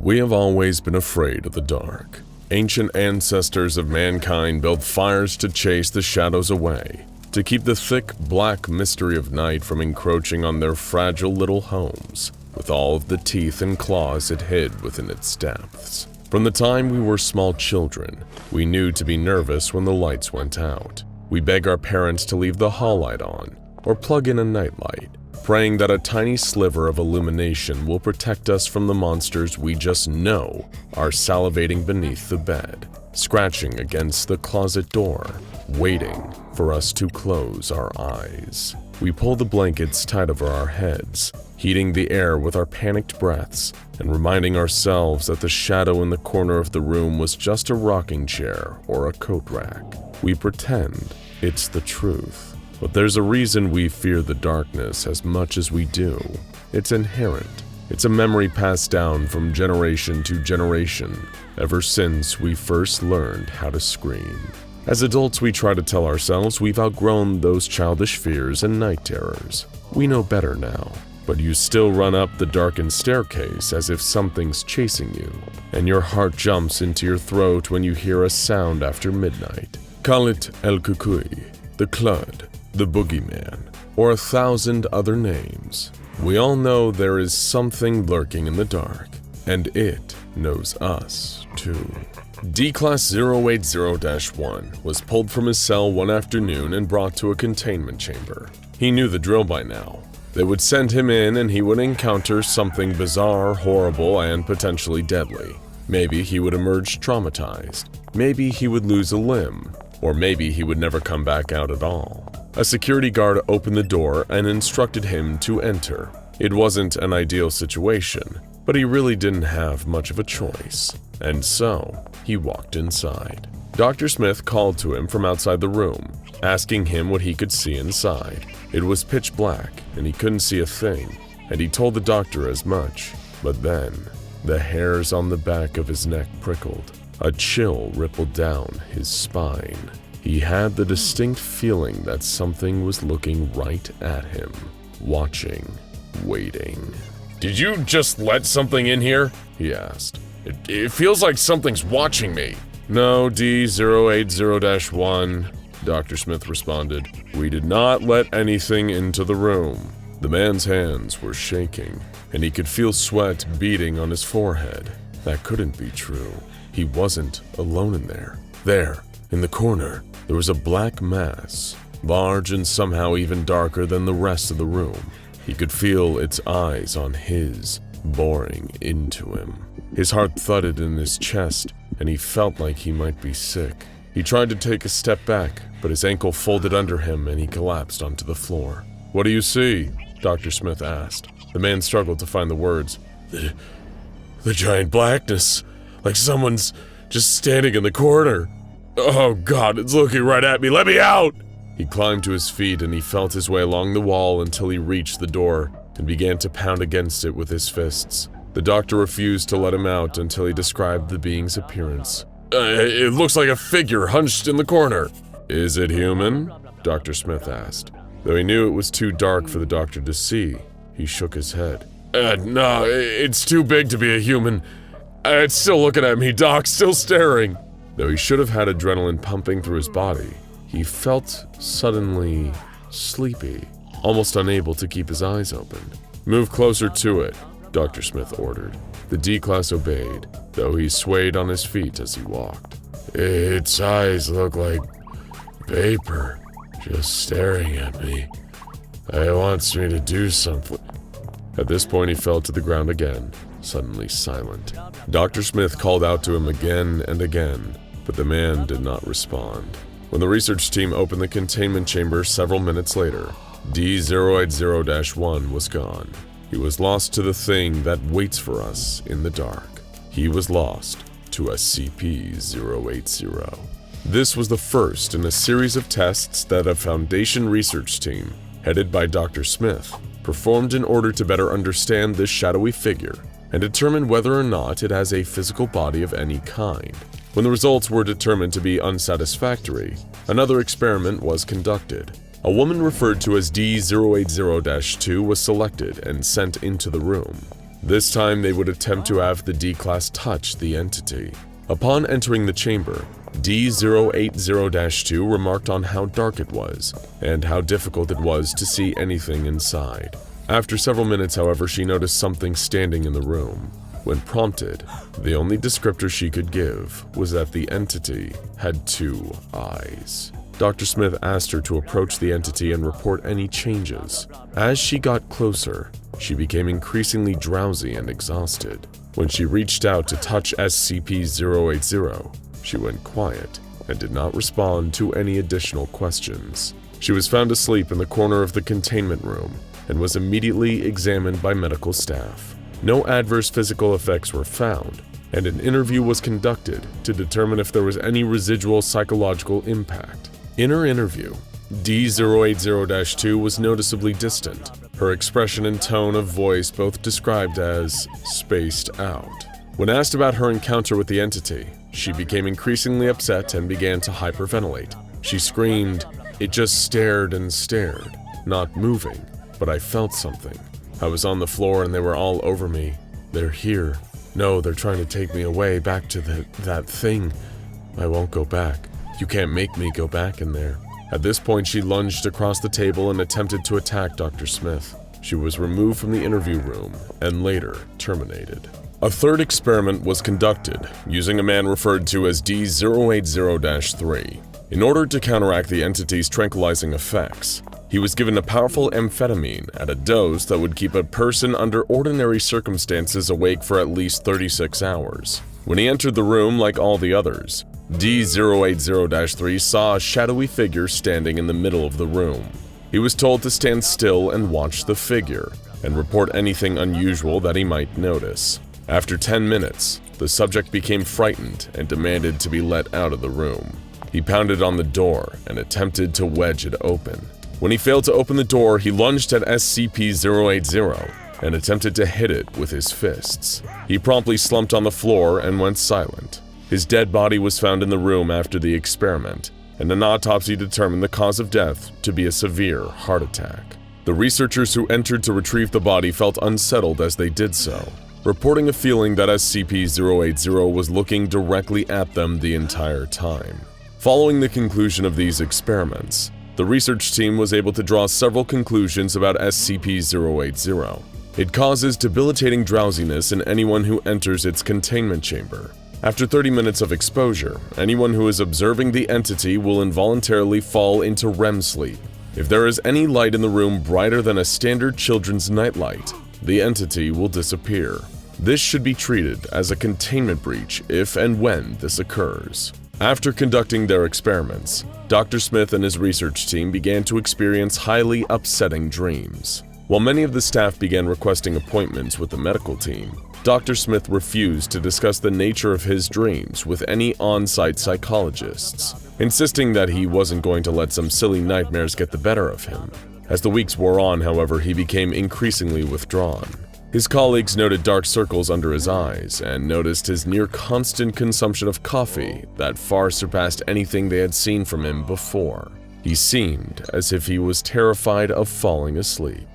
We have always been afraid of the dark. Ancient ancestors of mankind built fires to chase the shadows away, to keep the thick, black mystery of night from encroaching on their fragile little homes, with all of the teeth and claws it hid within its depths. From the time we were small children, we knew to be nervous when the lights went out. We beg our parents to leave the hall light on, or plug in a nightlight, praying that a tiny sliver of illumination will protect us from the monsters we just know are salivating beneath the bed, scratching against the closet door, waiting for us to close our eyes. We pull the blankets tight over our heads, heating the air with our panicked breaths, and reminding ourselves that the shadow in the corner of the room was just a rocking chair or a coat rack. We pretend it's the truth. But there's a reason we fear the darkness as much as we do. It's inherent. It's a memory passed down from generation to generation, ever since we first learned how to scream. As adults, we try to tell ourselves we've outgrown those childish fears and night terrors. We know better now, but you still run up the darkened staircase as if something's chasing you, and your heart jumps into your throat when you hear a sound after midnight. Call it El Cucuy, the Clud, the Boogeyman, or 1,000 other names. We all know there is something lurking in the dark, and it knows us too. D-Class 080-1 was pulled from his cell one afternoon and brought to a containment chamber. He knew the drill by now. They would send him in and he would encounter something bizarre, horrible, and potentially deadly. Maybe he would emerge traumatized. Maybe he would lose a limb. Or maybe he would never come back out at all. A security guard opened the door and instructed him to enter. It wasn't an ideal situation, but he really didn't have much of a choice. And so, he walked inside. Dr. Smith called to him from outside the room, asking him what he could see inside. It was pitch black, and he couldn't see a thing, and he told the doctor as much. But then, the hairs on the back of his neck prickled. A chill rippled down his spine. He had the distinct feeling that something was looking right at him, watching, waiting. "Did you just let something in here?" he asked. It feels like something's watching me." "No, D-080-1, Dr. Smith responded. "We did not let anything into the room." The man's hands were shaking, and he could feel sweat beading on his forehead. That couldn't be true. He wasn't alone in there. There, in the corner, there was a black mass, large and somehow even darker than the rest of the room. He could feel its eyes on his, boring into him. His heart thudded in his chest, and he felt like he might be sick. He tried to take a step back, but his ankle folded under him and he collapsed onto the floor. "What do you see?" Dr. Smith asked. The man struggled to find the words. The giant blackness. Like someone's just standing in the corner. Oh God, it's looking right at me. Let me out!" He climbed to his feet and he felt his way along the wall until he reached the door and began to pound against it with his fists. The doctor refused to let him out until he described the being's appearance. It looks like a figure hunched in the corner." "Is it human?" Dr. Smith asked. Though he knew it was too dark for the doctor to see, he shook his head. No, it's too big to be a human. It's still looking at me, Doc, still staring." Though he should have had adrenaline pumping through his body, he felt suddenly sleepy, almost unable to keep his eyes open. "Move closer to it," Dr. Smith ordered. The D-Class obeyed, though he swayed on his feet as he walked. "Its eyes look like paper, just staring at me. It wants me to do something." At this point, he fell to the ground again, suddenly silent. Dr. Smith called out to him again and again, but the man did not respond. When the research team opened the containment chamber several minutes later, D-080-1 was gone. He was lost to the thing that waits for us in the dark. He was lost to SCP-080. This was the first in a series of tests that a Foundation research team, headed by Dr. Smith, performed in order to better understand this shadowy figure and determine whether or not it has a physical body of any kind. When the results were determined to be unsatisfactory, another experiment was conducted. A woman referred to as D-080-2 was selected and sent into the room. This time they would attempt to have the D-Class touch the entity. Upon entering the chamber, D-080-2 remarked on how dark it was, and how difficult it was to see anything inside. After several minutes, however, she noticed something standing in the room. When prompted, the only descriptor she could give was that the entity had 2 eyes. Dr. Smith asked her to approach the entity and report any changes. As she got closer, she became increasingly drowsy and exhausted. When she reached out to touch SCP-080, she went quiet and did not respond to any additional questions. She was found asleep in the corner of the containment room and was immediately examined by medical staff. No adverse physical effects were found, and an interview was conducted to determine if there was any residual psychological impact. In her interview, D-080-2 was noticeably distant. Her expression and tone of voice both described as spaced out. When asked about her encounter with the entity, she became increasingly upset and began to hyperventilate. She screamed, "It just stared and stared, not moving, but I felt something. I was on the floor and they were all over me. They're here. No, they're trying to take me away back to that thing. I won't go back. You can't make me go back in there." At this point, she lunged across the table and attempted to attack Dr. Smith. She was removed from the interview room and later terminated. A third experiment was conducted using a man referred to as D-080-3. In order to counteract the entity's tranquilizing effects, he was given a powerful amphetamine at a dose that would keep a person under ordinary circumstances awake for at least 36 hours. When he entered the room like all the others, D-080-3 saw a shadowy figure standing in the middle of the room. He was told to stand still and watch the figure, and report anything unusual that he might notice. After 10 minutes, the subject became frightened and demanded to be let out of the room. He pounded on the door and attempted to wedge it open. When he failed to open the door, he lunged at SCP-080 and attempted to hit it with his fists. He promptly slumped on the floor and went silent. His dead body was found in the room after the experiment, and an autopsy determined the cause of death to be a severe heart attack. The researchers who entered to retrieve the body felt unsettled as they did so, reporting a feeling that SCP-080 was looking directly at them the entire time. Following the conclusion of these experiments, the research team was able to draw several conclusions about SCP-080. It causes debilitating drowsiness in anyone who enters its containment chamber. After 30 minutes of exposure, anyone who is observing the entity will involuntarily fall into REM sleep. If there is any light in the room brighter than a standard children's nightlight, the entity will disappear. This should be treated as a containment breach if and when this occurs. After conducting their experiments, Dr. Smith and his research team began to experience highly upsetting dreams. While many of the staff began requesting appointments with the medical team, Dr. Smith refused to discuss the nature of his dreams with any on-site psychologists, insisting that he wasn't going to let some silly nightmares get the better of him. As the weeks wore on, however, he became increasingly withdrawn. His colleagues noted dark circles under his eyes and noticed his near-constant consumption of coffee that far surpassed anything they had seen from him before. He seemed as if he was terrified of falling asleep.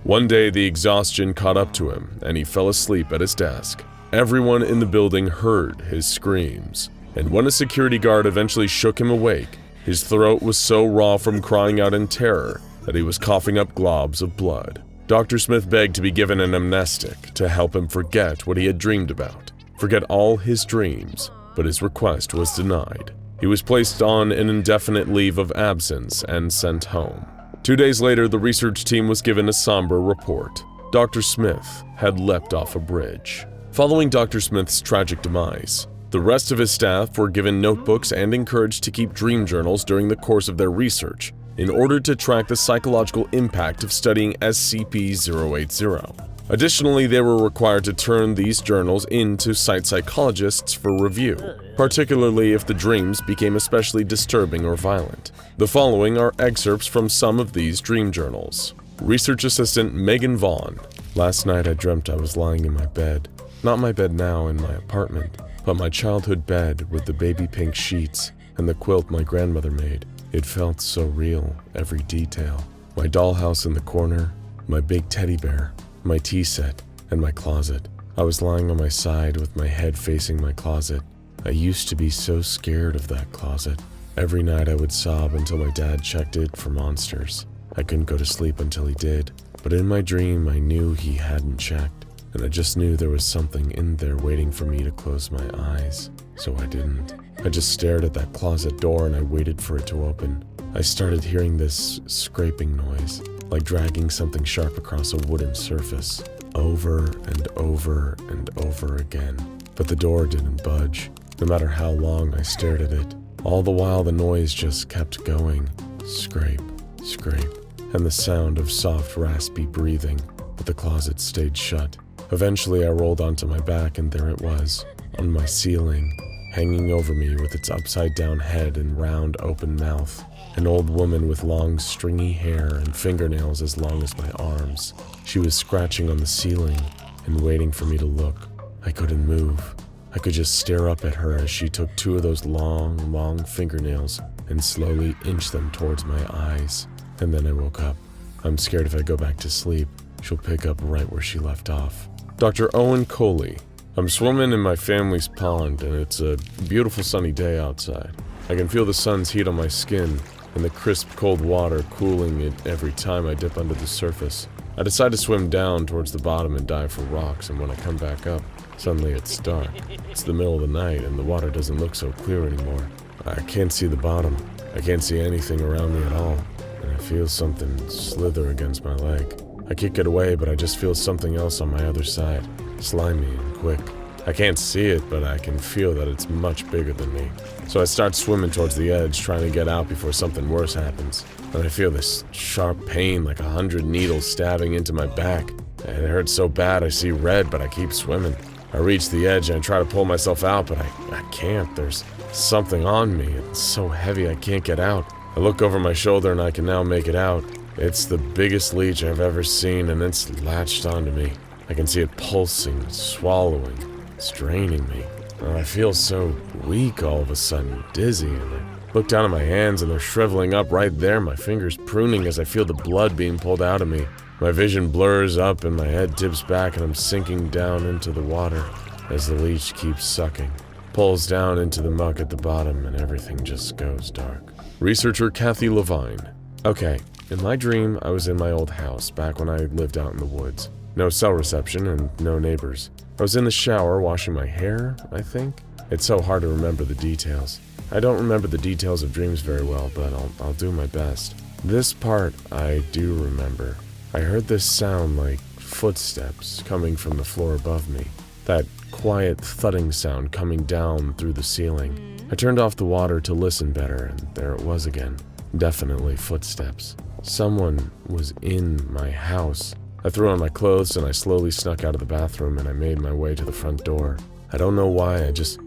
One day, the exhaustion caught up to him, and he fell asleep at his desk. Everyone in the building heard his screams, and when a security guard eventually shook him awake, his throat was so raw from crying out in terror that he was coughing up globs of blood. Dr. Smith begged to be given an amnestic to help him forget what he had dreamed about, forget all his dreams, but his request was denied. He was placed on an indefinite leave of absence and sent home. 2 days later, the research team was given a somber report. Dr. Smith had leapt off a bridge. Following Dr. Smith's tragic demise, the rest of his staff were given notebooks and encouraged to keep dream journals during the course of their research in order to track the psychological impact of studying SCP-080. Additionally, they were required to turn these journals in to site psychologists for review, particularly if the dreams became especially disturbing or violent. The following are excerpts from some of these dream journals. Research Assistant Megan Vaughn. Last night I dreamt I was lying in my bed. Not my bed now in my apartment, but my childhood bed with the baby pink sheets and the quilt my grandmother made. It felt so real, every detail. My dollhouse in the corner, my big teddy bear, my tea set, and my closet. I was lying on my side with my head facing my closet. I used to be so scared of that closet. Every night I would sob until my dad checked it for monsters. I couldn't go to sleep until he did, but in my dream I knew he hadn't checked, and I just knew there was something in there waiting for me to close my eyes, so I didn't. I just stared at that closet door and I waited for it to open. I started hearing this scraping noise, like dragging something sharp across a wooden surface, over and over and over again. But the door didn't budge, no matter how long I stared at it. All the while the noise just kept going. Scrape, scrape, and the sound of soft, raspy breathing, but the closet stayed shut. Eventually I rolled onto my back and there it was, on my ceiling, hanging over me with its upside-down head and round, open mouth. An old woman with long, stringy hair and fingernails as long as my arms. She was scratching on the ceiling and waiting for me to look. I couldn't move. I could just stare up at her as she took two of those long, long fingernails and slowly inched them towards my eyes. And then I woke up. I'm scared if I go back to sleep, she'll pick up right where she left off. Dr. Owen Coley. I'm swimming in my family's pond and it's a beautiful sunny day outside. I can feel the sun's heat on my skin and the crisp cold water cooling it every time I dip under the surface. I decide to swim down towards the bottom and dive for rocks, and when I come back up, suddenly it's dark. It's the middle of the night and the water doesn't look so clear anymore. I can't see the bottom. I can't see anything around me at all, and I feel something slither against my leg. I kick it away, but I just feel something else on my other side, slimy and quick. I can't see it, but I can feel that it's much bigger than me. So I start swimming towards the edge, trying to get out before something worse happens. And I feel this sharp pain, like 100 needles stabbing into my back. And it hurts so bad I see red, but I keep swimming. I reach the edge and I try to pull myself out, but I can't. There's something on me. It's so heavy I can't get out. I look over my shoulder and I can now make it out. It's the biggest leech I've ever seen, and it's latched onto me. I can see it pulsing, swallowing. It's draining me. And I feel so weak all of a sudden, dizzy, and I look down at my hands and they're shriveling up right there, my fingers pruning as I feel the blood being pulled out of me. My vision blurs up and my head tips back and I'm sinking down into the water as the leech keeps sucking. Pulls down into the muck at the bottom and everything just goes dark. Researcher Kathy Levine. Okay, in my dream I was in my old house back when I lived out in the woods. No cell reception and no neighbors. I was in the shower washing my hair, I think. It's so hard to remember the details. I don't remember the details of dreams very well, but I'll do my best. This part I do remember. I heard this sound like footsteps coming from the floor above me. That quiet thudding sound coming down through the ceiling. I turned off the water to listen better, and there it was again. Definitely footsteps. Someone was in my house. I threw on my clothes and I slowly snuck out of the bathroom and I made my way to the front door. I don't know why, I just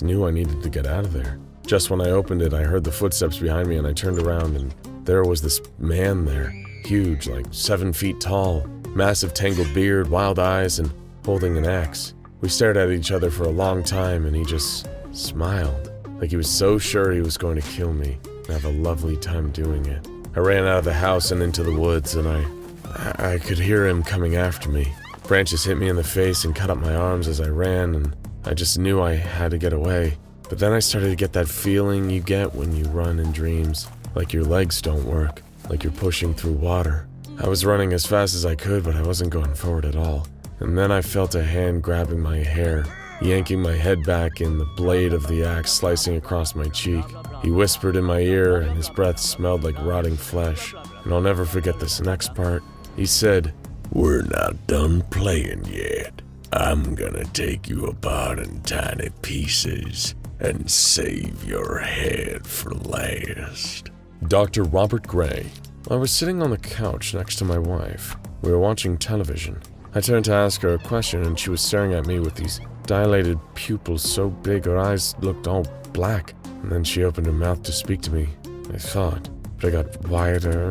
knew I needed to get out of there. Just when I opened it, I heard the footsteps behind me and I turned around and there was this man there. Huge, like 7 feet tall, massive tangled beard, wild eyes, and holding an axe. We stared at each other for a long time and he just smiled, like he was so sure he was going to kill me and have a lovely time doing it. I ran out of the house and into the woods and I could hear him coming after me. Branches hit me in the face and cut up my arms as I ran, and I just knew I had to get away. But then I started to get that feeling you get when you run in dreams, like your legs don't work, like you're pushing through water. I was running as fast as I could, but I wasn't going forward at all. And then I felt a hand grabbing my hair, yanking my head back, and the blade of the axe slicing across my cheek. He whispered in my ear, and his breath smelled like rotting flesh. And I'll never forget this next part. He said, "We're not done playing yet. I'm gonna take you apart in tiny pieces and save your head for last." Dr. Robert Gray. I was sitting on the couch next to my wife. We were watching television. I turned to ask her a question and she was staring at me with these dilated pupils so big her eyes looked all black. And then she opened her mouth to speak to me, I thought. But it got wider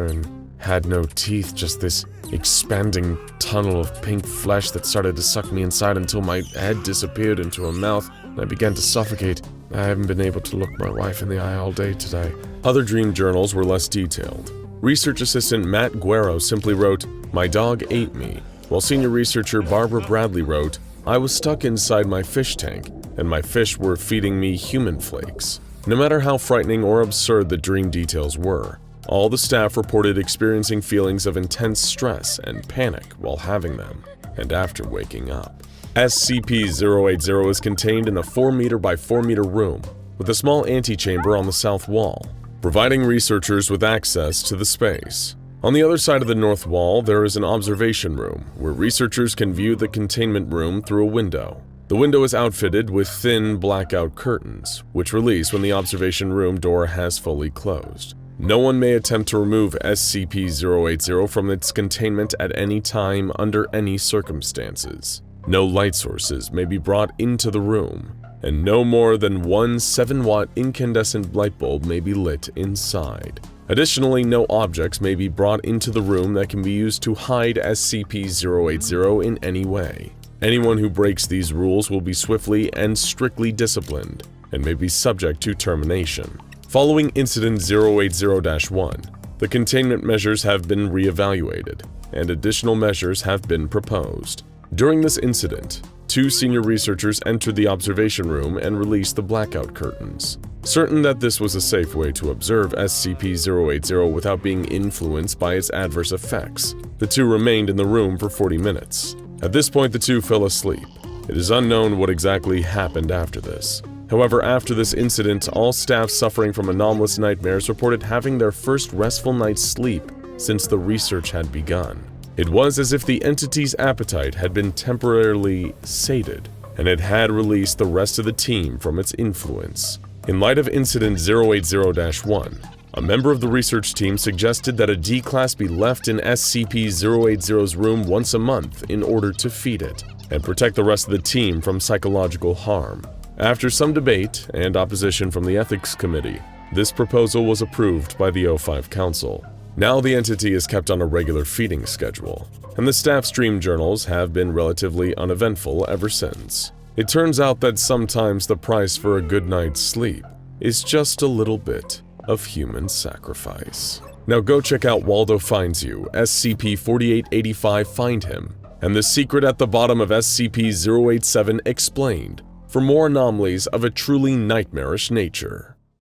and had no teeth, just this expanding tunnel of pink flesh that started to suck me inside until my head disappeared into her mouth and I began to suffocate. I haven't been able to look my wife in the eye all day today. Other dream journals were less detailed. Research assistant Matt Guerrero simply wrote, "My dog ate me." while senior researcher Barbara Bradley wrote, "I was stuck inside my fish tank, and my fish were feeding me human flakes." No matter how frightening or absurd the dream details were, all the staff reported experiencing feelings of intense stress and panic while having them, and after waking up. SCP-080 is contained in a 4-meter by 4-meter room with a small antechamber on the south wall, providing researchers with access to the space. On the other side of the north wall, there is an observation room where researchers can view the containment room through a window. The window is outfitted with thin blackout curtains, which release when the observation room door has fully closed. No one may attempt to remove SCP-080 from its containment at any time under any circumstances. No light sources may be brought into the room, and no more than one 7-watt incandescent light bulb may be lit inside. Additionally, no objects may be brought into the room that can be used to hide SCP-080 in any way. Anyone who breaks these rules will be swiftly and strictly disciplined and may be subject to termination. Following Incident 080-1, the containment measures have been reevaluated, and additional measures have been proposed. During this incident, 2 senior researchers entered the observation room and released the blackout curtains. Certain that this was a safe way to observe SCP-080 without being influenced by its adverse effects, the 2 remained in the room for 40 minutes. At this point, the 2 fell asleep. It is unknown what exactly happened after this. However, after this incident, all staff suffering from anomalous nightmares reported having their first restful night's sleep since the research had begun. It was as if the entity's appetite had been temporarily sated, and it had released the rest of the team from its influence. In light of Incident 080-1, a member of the research team suggested that a D-Class be left in SCP-080's room once a month in order to feed it, and protect the rest of the team from psychological harm. After some debate and opposition from the Ethics Committee, this proposal was approved by the O5 Council. Now the entity is kept on a regular feeding schedule, and the staff's dream journals have been relatively uneventful ever since. It turns out that sometimes the price for a good night's sleep is just a little bit of human sacrifice. Now go check out Waldo Finds You, SCP-4885 Find Him, and The Secret at the Bottom of SCP-087 Explained for more anomalies of a truly nightmarish nature.